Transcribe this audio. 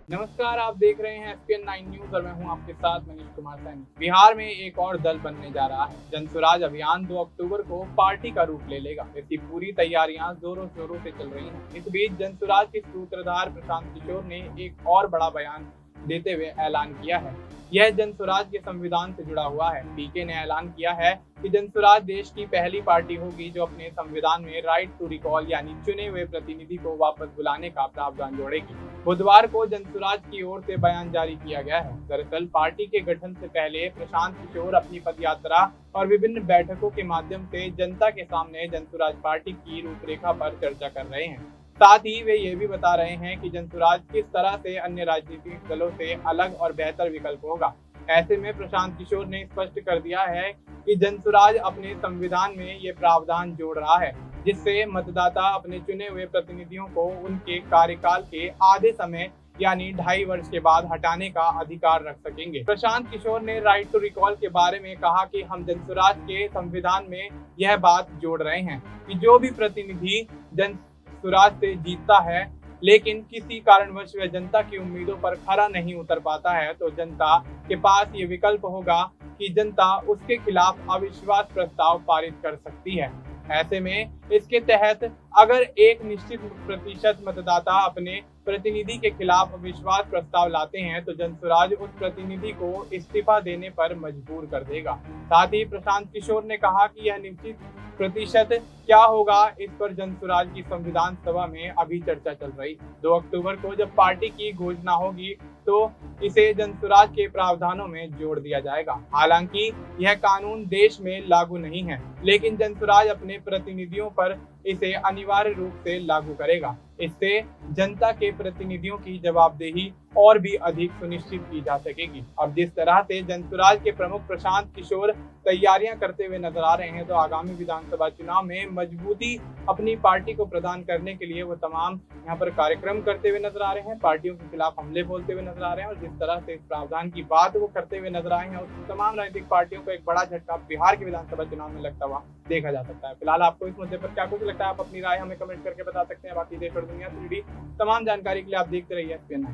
नमस्कार, आप देख रहे हैं एसपीएन 9 न्यूज और मैं हूं आपके साथ मनीष कुमार सैनी। बिहार में एक और दल बनने जा रहा है। जनसुराज अभियान 2 अक्टूबर को पार्टी का रूप ले लेगा। इसकी पूरी तैयारियां जोरों शोरों से चल रही हैं। इस बीच जनसुराज के सूत्रधार प्रशांत किशोर ने एक और बड़ा बयान देते हुए ऐलान किया है। यह जनसुराज के संविधान से जुड़ा हुआ है। पीके ने ऐलान किया है कि जनसुराज देश की पहली पार्टी होगी जो अपने संविधान में राइट टू रिकॉल यानी चुने हुए प्रतिनिधि को वापस बुलाने का प्रावधान जोड़ेगी। बुधवार को जनसुराज की ओर से बयान जारी किया गया है। दरअसल पार्टी के गठन से पहले प्रशांत किशोर अपनी पदयात्रा और विभिन्न बैठकों के माध्यम से जनता के सामने जनसुराज पार्टी की रूपरेखा पर चर्चा कर रहे हैं। साथ ही वे ये भी बता रहे हैं कि जनसुराज किस तरह से अन्य राजनीतिक दलों से अलग और बेहतर विकल्प होगा। ऐसे में प्रशांत किशोर ने स्पष्ट कर दिया है कि जनसुराज अपने संविधान में ये प्रावधान जोड़ रहा है जिससे मतदाता अपने चुने हुए प्रतिनिधियों को उनके कार्यकाल के आधे समय यानी 2.5 वर्ष के बाद हटाने का अधिकार रख सकेंगे। प्रशांत किशोर ने राइट टू रिकॉल के बारे में कहा कि हम जनसुराज के संविधान में यह बात जोड़ रहे हैं कि जो भी प्रतिनिधि जनसुराज से जीतता है लेकिन किसी कारणवश वह जनता की उम्मीदों पर खरा नहीं उतर पाता है तो जनता के पास ये विकल्प होगा कि जनता उसके खिलाफ अविश्वास प्रस्ताव पारित कर सकती है। ऐसे में इसके तहत अगर एक निश्चित प्रतिशत मतदाता अपने प्रतिनिधि के खिलाफ अविश्वास प्रस्ताव लाते हैं तो जनसुराज उस प्रतिनिधि को इस्तीफा देने पर मजबूर कर देगा। साथ ही प्रशांत किशोर ने कहा कि यह निश्चित प्रतिशत क्या होगा इस पर जनसुराज की संविधान सभा में अभी चर्चा चल रही है। 2 अक्टूबर को जब पार्टी की घोषणा होगी तो इसे जनसुराज के प्रावधानों में जोड़ दिया जाएगा। हालांकि यह कानून देश में लागू नहीं है लेकिन जनसुराज अपने प्रतिनिधियों पर इसे अनिवार्य रूप से लागू करेगा। इससे जनता के प्रतिनिधियों की जवाबदेही और भी अधिक सुनिश्चित की जा सकेगी। अब जिस तरह से जनसुराज के प्रमुख प्रशांत किशोर तैयारियां करते हुए नजर आ रहे हैं तो आगामी विधानसभा चुनाव में मजबूती अपनी पार्टी को प्रदान करने के लिए वो तमाम यहाँ पर कार्यक्रम करते हुए नजर आ रहे हैं, पार्टियों के खिलाफ हमले बोलते हुए नजर आ रहे हैं और जिस तरह से इस प्रावधान की बात वो करते हुए नजर आए हैं उस तमाम राजनीतिक पार्टियों को एक बड़ा झटका बिहार के विधानसभा चुनाव में लगता हुआ देखा जा सकता है। फिलहाल आपको इस मुद्दे पर क्या कुछ लगता है, आप अपनी राय हमें कमेंट करके बता सकते हैं। बाकी देश और दुनिया से जुड़ी तमाम जानकारी के लिए आप देखते रहिए एसपीएन 9।